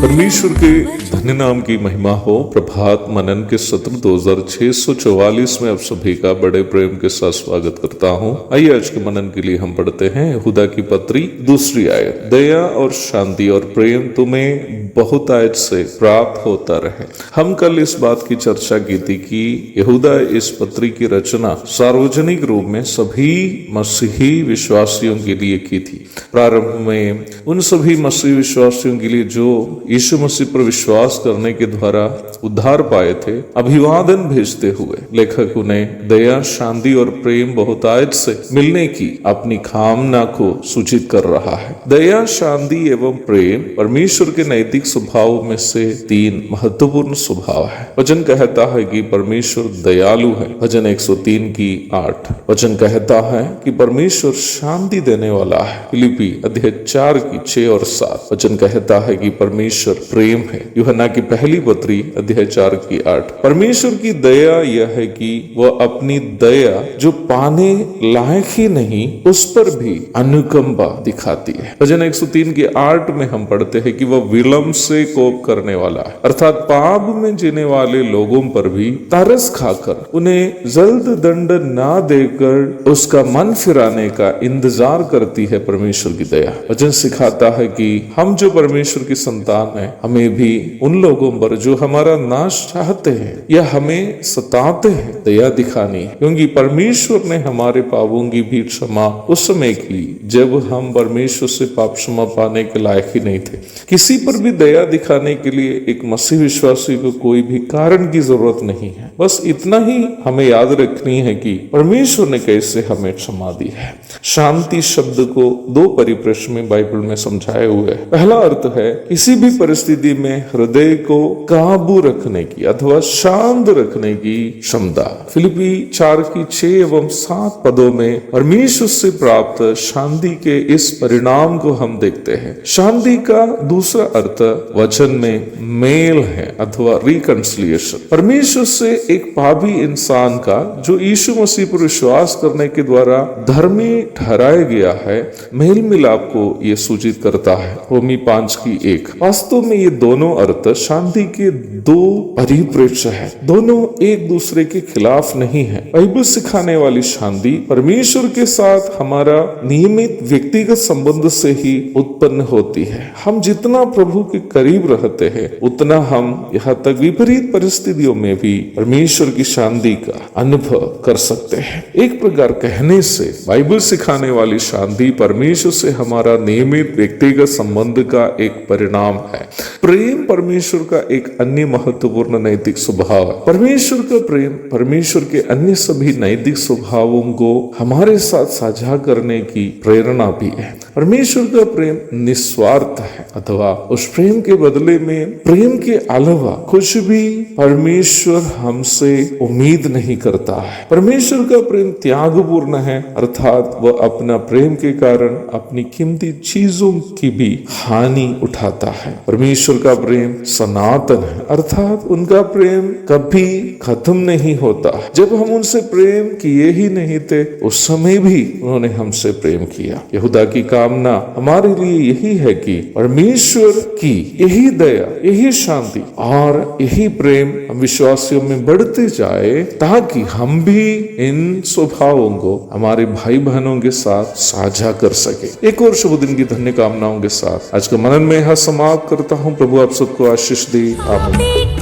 परमेश्वर के धन्य नाम की महिमा हो। प्रभात मनन के सत्र 2644 में आप सभी का बड़े प्रेम के साथ स्वागत करता हूँ। आइए आज के मनन के लिए हम पढ़ते हैं यहूदा की पत्री 2 आयत। दया और शांति और प्रेम तुम्हें बहुतायत से प्राप्त होता रहे। हम कल इस बात की चर्चा की थी कि यहूदा इस पत्री की रचना सार्वजनिक रूप में सभी मसीही विश्वासियों के लिए की थी। प्रारंभ में उन सभी मसीही विश्वासियों के लिए जो यीशु मसीह पर विश्वास करने के द्वारा उद्धार पाए थे, अभिवादन भेजते हुए लेखक उन्हें दया, शांति और प्रेम बहुतायत से मिलने की अपनी कामना को सूचित कर रहा है। दया, शांति एवं प्रेम परमेश्वर के नैतिक स्वभाव में से 3 महत्वपूर्ण स्वभाव है। वचन कहता है कि परमेश्वर दयालु है। भजन 103 की 8। वचन कहता है कि परमेश्वर शांति देने वाला है। फिलिपी अध्याय 4 की 6 और 7। वचन कहता है कि परमेश्वर प्रेम है। यूहन्ना की पहली पत्री अध्याय 4 की 8। परमेश्वर की दया यह है कि वह अपनी दया जो पाने लायक ही नहीं उस पर भी अनुकंपा दिखाती है। भजन 103 की 8 में हम पढ़ते हैं कि वह विलंब से कोप करने वाला है, अर्थात पाप में जीने वाले लोगों पर भी तरस खाकर उन्हें जल्द दंड ना देकर उसका मन फिराने का इंतजार करती है परमेश्वर की दया। वचन सिखाता है कि हम जो परमेश्वर की संतान है, हमें भी उन लोगों पर जो हमारा नाश चाहते हैं या हमें सताते हैं दया दिखानी है, क्योंकि परमेश्वर ने हमारे पापों की भी क्षमा उस समय की जब हम परमेश्वर से पाप क्षमा पाने के लायक ही नहीं थे। किसी पर भी दया दिखाने के लिए एक मसीह विश्वासी को कोई भी कारण की जरूरत नहीं है। बस इतना ही हमें याद रखनी है कि परमेश्वर ने कैसे हमें क्षमा दी है। शांति शब्द को 2 परिप्रेक्ष्य में बाइबल में समझाए हुए है। पहला अर्थ है किसी भी परिस्थिति में हृदय को काबू रखने की अथवा शांत रखने की क्षमता। फिलिपी 4 की 6 एवं 7 पदों में परमेश्वर से प्राप्त शांति के इस परिणाम को हम देखते हैं। शांति का दूसरा अर्थ वचन में मेल है अथवा रिकंसिलिएशन। परमेश्वर से एक पापी इंसान का जो यीशु मसीह पर विश्वास करने के द्वारा धर्मी ठहराया गया है, मेल मिलाप को यह सूचित करता है। रोमी 5 की 1। वास्तव में ये दोनों अर्थ शांति के 2 परिप्रेक्ष्य है। दोनों एक दूसरे के खिलाफ नहीं है। बाइबल सिखाने वाली शांति परमेश्वर के साथ हमारा नियमित व्यक्तिगत संबंध से ही उत्पन्न होती है। हम जितना प्रभु के करीब रहते हैं उतना हम यहाँ तक विपरीत परिस्थितियों में भी परमेश्वर की शांति का अनुभव कर सकते हैं। एक प्रकार कहने से बाइबल सिखाने वाली शांति परमेश्वर से हमारा नियमित व्यक्तिगत संबंध का एक परिणाम है। प्रेम परमेश्वर का एक अन्य महत्वपूर्ण नैतिक स्वभाव है। परमेश्वर का प्रेम परमेश्वर के अन्य सभी नैतिक स्वभावों को हमारे साथ साझा करने की प्रेरणा भी है। परमेश्वर का प्रेम निस्वार्थ है अथवा उस प्रेम के बदले में प्रेम के अलावा कुछ भी परमेश्वर हमसे उम्मीद नहीं करता है। परमेश्वर का प्रेम त्यागपूर्ण है, अर्थात वह अपना प्रेम के कारण अपनी कीमती चीजों की भी हानि उठाता है। परमेश्वर का प्रेम सनातन है, अर्थात उनका प्रेम कभी खत्म नहीं होता। जब हम उनसे प्रेम किए ही नहीं थे उस समय भी उन्होंने हमसे प्रेम किया। यहूदा की कामना हमारे लिए यही है कि परमेश्वर की यही दया, यही शांति और यही प्रेम हम विश्वासियों में बढ़ते जाए ताकि हम भी इन स्वभावों को हमारे भाई बहनों के साथ साझा कर सके। एक और शुभ दिन की धन्य कामनाओं के साथ आज के मनन में यह समाप्त करता हूँ। प्रभु आप सबको आशीष दे। आमीन।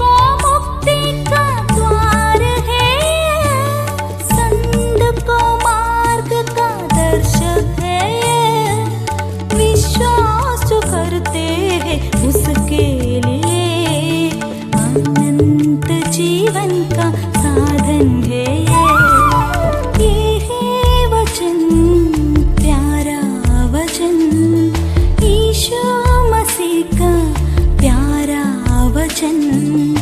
करते हैं उसके लिए वचन।